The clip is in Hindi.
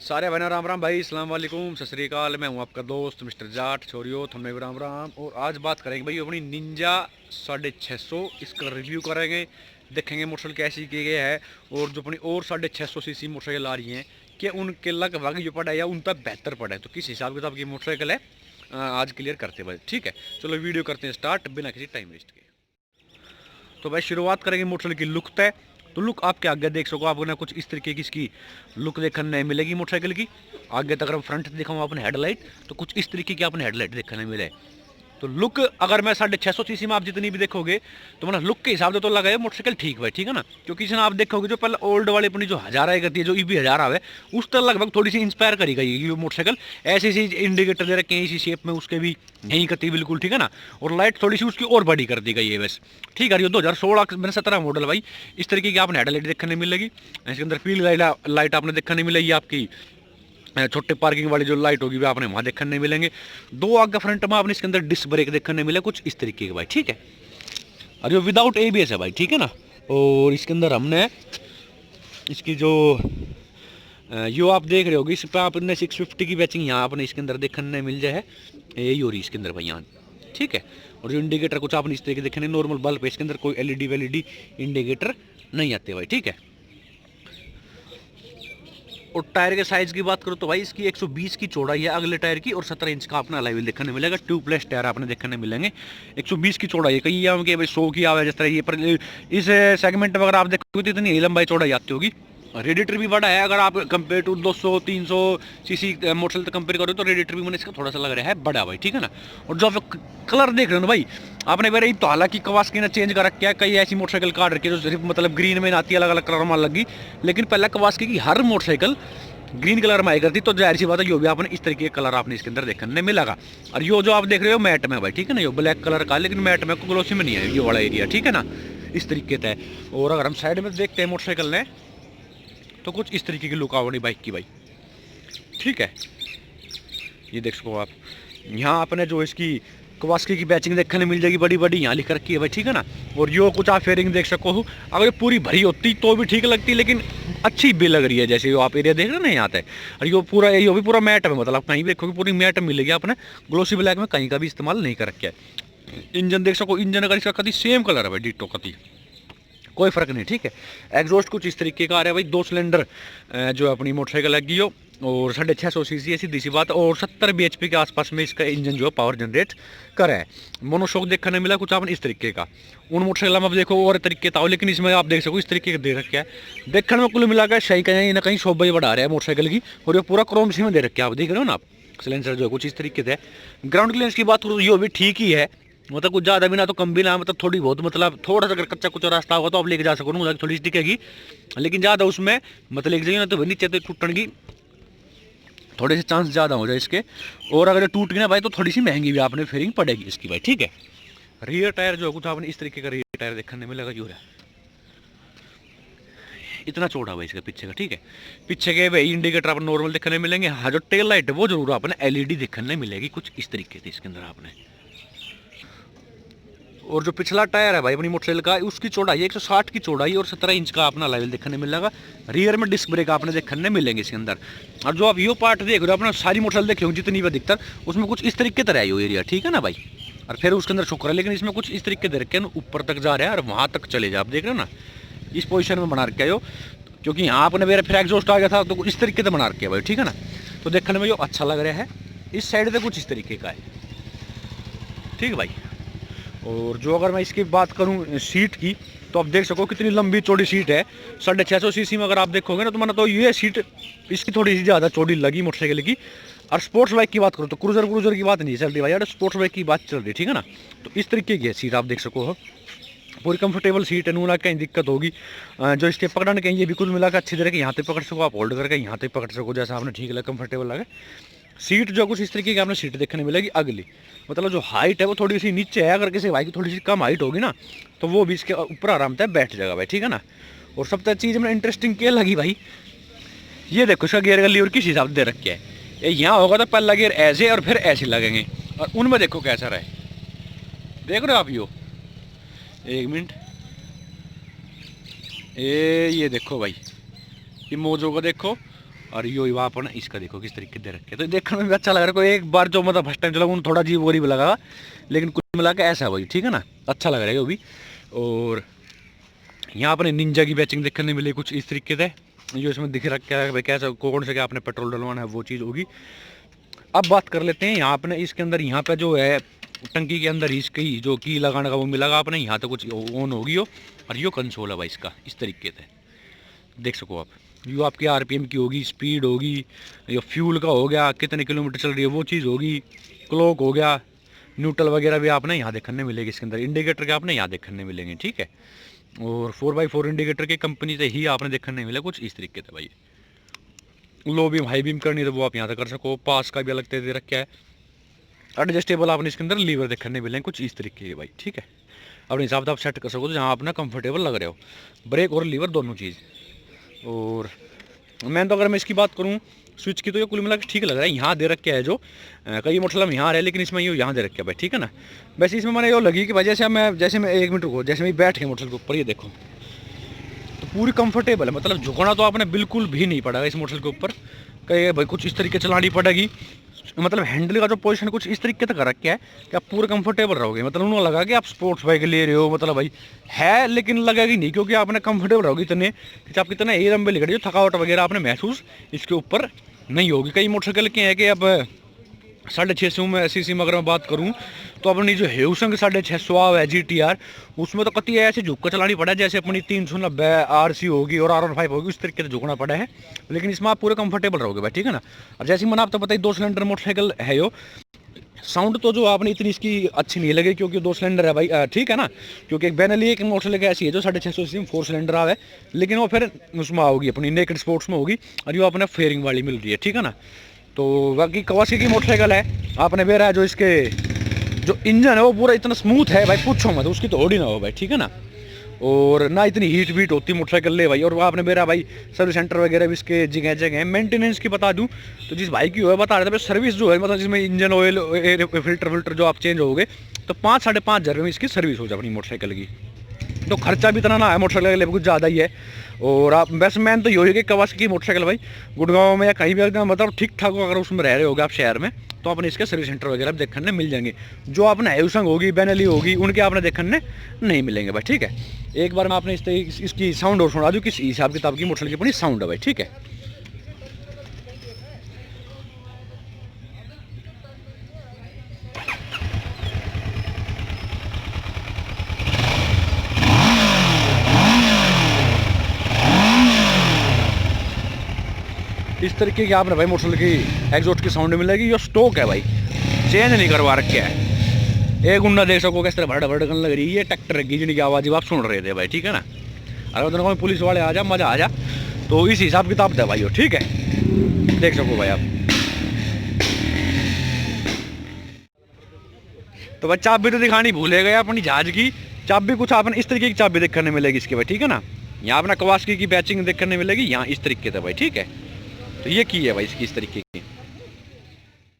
सारे भाई राम राम भाई, अस्सलाम वालेकुम, सत श्री अकाल। मैं हूं आपका दोस्त मिस्टर जाट छोरियो, थमने भी राम राम। और आज बात करेंगे भाई अपनी निंजा 650। इसका रिव्यू करेंगे, देखेंगे मोटरसाइकिल कैसी की गई है और जो अपनी और 650 सीसी मोटरसाइकिल आ रही हैं कि उनके लगभग जो पड़ा है या उन पर बेहतर पड़ा है, तो किस हिसाब किताब की मोटरसाइकिल है आज क्लियर करते हैं भाई। ठीक है, चलो वीडियो करते हैं स्टार्ट बिना किसी टाइम वेस्ट के। तो भाई शुरुआत करेंगे मोटरसाइकिल की लुक तय। तो लुक आपके आगे देख सको, आपको ना कुछ इस तरीके की इसकी लुक देखने मिलेगी मोटरसाइकिल की। आगे तक अगर फ्रंट दिखाऊँ अपने हेडलाइट, तो कुछ इस तरीके की अपने हेडलाइट देखने मिले। तो लुक अगर मैं 650 सीसी में आप जितनी भी देखोगे तो मतलब लुक के हिसाब से तो लगा है मोटरसाइकिल ठीक भाई, ठीक है ना। क्योंकि इसमें आप देखोगे जो पहले ओल्ड वाली अपनी जो हजारा करती है, जो ईवी हजारा है, उस तरह लगभग थोड़ी सी इंस्पायर करी गई ये मोटरसाइकिल। ऐसी सी इंडिकेटर दे रखे हैं इसी शेप में, उसके भी यही करती बिल्कुल, ठीक है ना। और लाइट थोड़ी सी उसकी और बड़ी कर दी गई है बस, ठीक है। ये 2016 मैंने 17 मॉडल भाई। इस तरीके की आपने हेडलाइट देखने मिलेगी। इसके अंदर फील्ड लाइट आपने देखने मिलेगी, आपकी छोटे पार्किंग वाली जो लाइट होगी वो आपने वहाँ देखने नहीं मिलेंगे। दो आगे फ्रंट में आपने इसके अंदर डिस्क ब्रेक देखने मिले कुछ इस तरीके के भाई, ठीक है। और ये विदाउट एबीएस है भाई, ठीक है ना। और इसके अंदर हमने इसकी जो यो आप देख रहे होगे, इस पर आपने 650 की बैचिंग यहाँ आपने इसके अंदर देखने मिल जाए है, यही हो रही इसके अंदर भाई यहाँ, ठीक है। और जो इंडिकेटर कुछ आपने इस तरीके देखने, नॉर्मल बल्ब है, इसके अंदर कोई एलईडी वेलईडी इंडिकेटर नहीं आते भाई, ठीक है। और टायर के साइज की बात करो तो भाई इसकी 120 की चौड़ाई है अगले टायर की, और 17 इंच का अपना अलॉय व्हील देखने मिलेगा। ट्यूबलेस टायर आपने देखने मिलेंगे। 120 की चौड़ाई है, कई आम के भाई 100 की आवे जिस तरह ये, पर इस सेगमेंट में अगर आप देखोगे तो इतनी लंबाई चौड़ाई आती होगी। रेडिएटर भी बड़ा है, अगर आप compare to 200-300 CC motorcycle compare करो तो रेडिएटर भी मैंने इसका थोड़ा सा लग रहा है बड़ा भाई, ठीक है ना। और जो आप कलर देख रहे हो ना भाई, आपने मेरे तो हालांकि कवास्की ने चेंज कर रखा है, कई ऐसी मोटरसाइकिल काट रखी है जो सिर्फ मतलब ग्रीन में आती है, अलग अलग कलर में लगी। लेकिन पहले कवास्की की हर मोटरसाइकिल ग्रीन कलर में आई करती, तो जाहिर सी बात है यो भी आपने इस तरीके का कलर आपने इसके अंदर देखने मिलेगा। और यो जो आप देख रहे हो मैट में भाई, ठीक है ना, यो ब्लैक कलर का, लेकिन मैट में ग्लोसी में नहीं है ये वाला एरिया, ठीक है ना, इस तरीके का है। और अगर हम साइड में देखते हैं मोटरसाइकिल ने, तो कुछ इस तरीके की लुक आवनी बाइक की भाई, ठीक है। ये देख सको आप, यहाँ आपने जो इसकी कवास्की की बैचिंग देखने मिल जाएगी, बड़ी बड़ी यहाँ लिख रखी है भाई, ठीक है ना। और यो कुछ आप फेयरिंग देख सको हो, अगर ये पूरी भरी होती तो भी ठीक लगती, लेकिन अच्छी भी लग रही है। जैसे यो आप एरिया देख रहे हो ना यहाँ पे, और यो पूरा यो भी पूरा मैट में, मतलब कहीं भी देखोगे पूरी मैट मिलेगी आपने, ग्लोसी ब्लैक में कहीं का भी इस्तेमाल नहीं कर रखा है। इंजन देख सको, इंजन अगर इसका कभी सेम कलर है भाई, डिटो कभी कोई फर्क नहीं, ठीक है। एग्जॉस्ट कुछ इस तरीके का आ रहा है भाई, 2 सिलेंडर जो अपनी मोटरसाइकिल लगी हो, और 650 सीसी है, सीधी सी बात। और 70 bhp के आसपास में इसका इंजन जो है पावर जनरेट कर है। मोनोशॉक देखने मिला कुछ आपने इस तरीके का। उन मोटरसाइकिल में आप देखो और तरीके था, लेकिन इसमें आप देख सको इस तरीके का दे रखा है। देखने में कुल मिलाकर सही कहीं ना कहीं शोभा ही बढ़ा रहा है मोटरसाइकिल की। और ये पूरा क्रोम सी में दे रखा है, आप देख रहे हो ना आप, सिलेंसर जो है कुछ इस तरीके से। ग्राउंड क्लियरेंस की बात करूँ ये भी ठीक ही है, मतलब कुछ ज़्यादा भी ना तो कम भी ना, मतलब थोड़ी बहुत, मतलब थोड़ा सा अगर कच्चा कुछ रास्ता होगा तो आप लेके जा सको, मतलब थोड़ी सी टिकेगी, लेकिन ज़्यादा उसमें मतलब एक जगह ना तो नीचे तो टूटने की थोड़े से चांस ज़्यादा हो जाए इसके। और अगर टूट गई ना भाई तो थोड़ी सी महंगी भी आपने फेयरिंग पड़ेगी इसकी भाई, ठीक है। रियर टायर जो है कुछ आपने इस तरीके का रियर टायर देखने मिलेगा, जो है इतना चौड़ा भाई इसका पीछे का, ठीक है। पीछे के भाई इंडिकेटर आप नॉर्मल देखने मिलेंगे। हाँ, जो टेल लाइट है वो जरूर आपने एलईडी देखने मिलेगी कुछ इस तरीके से इसके अंदर आपने। और जो पिछला टायर है भाई अपनी मोटरसाइकिल का, उसकी चौड़ाई 160 की चौड़ाई और 17 इंच का अपना लेवल देखने मिलेगा। रियर में डिस्क ब्रेक आपने देखने मिलेंगे इसके अंदर। और जो आप यो पार्ट देख रहे हो अपना, सारी मोटरसाइकिल देखे होंगे जितनी भी अधिकतर, उसमें कुछ इस तरीके तरह है यो एरिया, ठीक है ना भाई। और फिर उसके अंदर शुक्र है, लेकिन इसमें कुछ इस तरीके दे रखे हैं, ऊपर तक जा रहा है और वहाँ तक चले जाए, आप देख रहे हो ना, इस पोजिशन में बना रखे हो। क्योंकि यहाँ आपने मेरा फिर एग्जॉस्ट आ गया था तो इस तरीके से बना रखे भाई, ठीक है ना। तो देखने में यो अच्छा लग रहा है। इस साइड से कुछ इस तरीके का है, ठीक है भाई। और जो अगर मैं इसकी बात करूं सीट की, तो आप देख सको कितनी लंबी चौड़ी सीट है। 650 सीसी में अगर आप देखोगे ना तो मैंने तो ये सीट इसकी थोड़ी सी ज़्यादा चौड़ी लगी मोटरसाइकिल की। और स्पोर्ट्स बाइक की बात करो तो क्रूजर की बात नहीं चल रही भाई यार, स्पोर्ट्स बाइक की बात चल रही, ठीक है ना। तो इस तरीके की है सीट, आप देख सको हो, पूरी कंफर्टेबल सीट है, नूना कहीं दिक्कत होगी। जो इसके पकड़ने कहीं ये भी कुल मिलाकर अच्छी तरह के यहाँ तक पकड़ सको, आप होल्ड करके यहाँ तक पकड़ सको, जैसा आपने ठीक लगे, कंफर्टेबल लगे। सीट जो कुछ इस तरीके की आपने सीट देखने मिलेगी अगली, मतलब जो हाइट है वो थोड़ी सी नीचे है। अगर किसी भाई की थोड़ी सी कम हाइट होगी ना तो वो भी इसके ऊपर आराम से बैठ जाएगा भाई, ठीक है ना। और सबसे चीज़ में इंटरेस्टिंग क्या लगी भाई, ये देखो इसका गियर का लीवर किस हिसाब से दे रखा है। ये यहाँ होगा तो पहला गियर ऐसे और फिर ऐसे लगेंगे, और उनमें देखो कैसा रहे, देख रहे हो आप। यो एक मिनट, ये देखो भाई, ये मोजो को देखो, और यो वहाँ पर ना इसका देखो किस तरीके दे रखे, तो देखने में भी अच्छा लग रहा है। कोई एक बार जो मतलब फर्स्ट टाइम चला उन्हें थोड़ा अजीब वरीब लगा, लेकिन कुल मिला के ऐसा है भाई, ठीक है ना, अच्छा लग रहा है वो भी। और यहाँ अपने निंजा की बैचिंग देखने मिली कुछ इस तरीके से, जो इसमें दिख रखा है भाई कैसा कौन से क्या आपने पेट्रोल डलवाना है वो चीज़ होगी। अब बात कर लेते हैं यहाँ अपने इसके अंदर, यहाँ पे जो है टंकी के अंदर इसकी जो की लगाने का वो मिलेगा आपने, यहाँ तो कुछ ऑन होगी हो। और यो कंसोल है भाई इसका इस तरीके से देख सको आप, यो आपकी आरपीएम की होगी, स्पीड होगी, यो फ्यूल का हो गया, कितने किलोमीटर चल रही है वो चीज़ होगी, क्लॉक हो गया, न्यूट्रल वगैरह भी आपने यहाँ देखने मिलेगी इसके अंदर, इंडिकेटर के आपने यहाँ देखने मिलेंगे, ठीक है। और 4x4 इंडिकेटर की कंपनी से ही आपने देखने मिला कुछ इस तरीके से भाई। लो बीम हाई बीम करनी तो वो आप यहाँ से कर सको, पास का भी अलग दे रखा है। एडजस्टेबल आपने इसके अंदर लीवर देखने मिलेंगे कुछ इस तरीके के भाई, ठीक है। अपने हिसाब से आप सेट कर सको तो जहाँ अपना कंफर्टेबल लग रहे हो, ब्रेक और लीवर दोनों चीज़। और मैं तो अगर मैं इसकी बात करूँ स्विच की तो ये कुल मिला के ठीक लग रहा है। यहाँ दे रखा है जो कई मोटरसाइकिल यहाँ रहे, लेकिन इसमें ये यहाँ दे रखा है भाई, ठीक है ना। वैसे इसमें मैंने ये लगी कि भाई जैसे मैं 1 मिनट रुको, जैसे मैं बैठ के मोटरसाइकिल के ऊपर ये देखो तो पूरी कंफर्टेबल है, मतलब झुकना तो आपने बिल्कुल भी नहीं पड़ेगा इस मोटरसाइकिल के ऊपर। कहीं भाई कुछ इस तरीके चलानी पड़ेगी, मतलब हैंडल का जो पोजीशन कुछ इस तरीके से कर रखा है कि आप पूरे कंफर्टेबल रहोगे। मतलब उन्होंने लगा कि आप स्पोर्ट्स बाइक ले रहे हो, मतलब भाई है लेकिन लगेगी नहीं, क्योंकि आपने कंफर्टेबल रहोगे इतने कि आप कितना ए लंबे लिखा जो थकावट वगैरह आपने महसूस इसके ऊपर नहीं होगी। कई मोटरसाइकिल के हैं कि अब 650 में सीसी में अगर मैं बात करूं तो अपनी जो हेउसंग 650 है GTR, उसमें तो कति ऐसे झुक कर चलानी पड़ा है जैसे अपनी 390 RC होगी और R15 होगी उस तरीके से झुकना पड़ा है। लेकिन इसमें आप पूरे कंफर्टेबल रहोगे भाई, ठीक है ना। और जैसे मैंने आपको बताया 2 सिलेंडर मोटरसाइकिल है यो, साउंड तो जो आपने इतनी इसकी अच्छी नहीं लगी क्योंकि 2 सिलेंडर है भाई, ठीक है ना। क्योंकि एक बेनली एक मोटरसाइकिल ऐसी है जो 650 सीसी में 4 सिलेंडर आवे, लेकिन वो फिर उसमें होगी अपनी नेकेड स्पोर्ट्स में होगी, और ये अपने फेयरिंग वाली मिल रही है, ठीक है ना। तो बाकी कवासाकी की मोटरसाइकिल है आपने बेरा है, जो इसके जो इंजन है वो पूरा इतना स्मूथ है भाई, पूछो मत, उसकी तो होड़ी ना हो भाई, ठीक है ना। और ना इतनी हीट वीट होती मोटरसाइकिल ले भाई। और आपने मेरा भाई सर्विस सेंटर वगैरह भी इसके जगह जगह है। मेंटेनेंस की बता दूं तो जिस भाई की हो बता रहे थे सर्विस जो है, मतलब जिसमें इंजन ऑयल फिल्टर जो आप चेंज होगे तो 5-5.5 हज़ार में इसकी सर्विस हो जाए अपनी मोटरसाइकिल की। तो खर्चा भी इतना ना है मोटरसाइकिल के लिए, कुछ ज़्यादा ही है। और आप बस मैन तो यही है कि कवासाकी की मोटरसाइकिल भाई गुड़गांव में या कहीं भी एकदम मतलब ठीक ठाक अगर उसमें रह रहे होगे आप शहर में, तो अपने इसके सर्विस सेंटर वगैरह देखने मिल जाएंगे। जो आपने हेउसंग होगी, बेनली होगी, उनके आपने देखने नहीं मिलेंगे भाई, ठीक है। एक बार मैं आपने इसकी साउंड और सुना दूँ किस हिसाब किताब की मोटरसाइकिल की अपनी साउंड है भाई, ठीक है। इस तरीके की आपने भाई मोटरसाइकिल की एग्जॉस्ट की साउंड मिलेगी। ये स्टॉक है भाई, चेंज नहीं करवा रखे है। एक गुंडा देख सको किस तरह भड़ भड़कन लग रही है, ट्रैक्टर की जिनकी आवाज़ आप सुन रहे थे भाई, ठीक है ना। अगर दोनों में पुलिस वाले आ जा मजा आ जा, तो इस हिसाब किताब था भाई हो, ठीक है। देख सको भाई आप। तो भाई चाबी तो दिखानी भूले गए अपनी जहाज की चाबी, कुछ आपने इस तरीके की चाबी देखने मिलेगी इसके भाई, ठीक है ना। यहाँ अपना कवासाकी की बैचिंग देखने मिलेगी यहाँ इस तरीके से भाई, ठीक है। तो ये की है भाई इसकी इस तरीके की।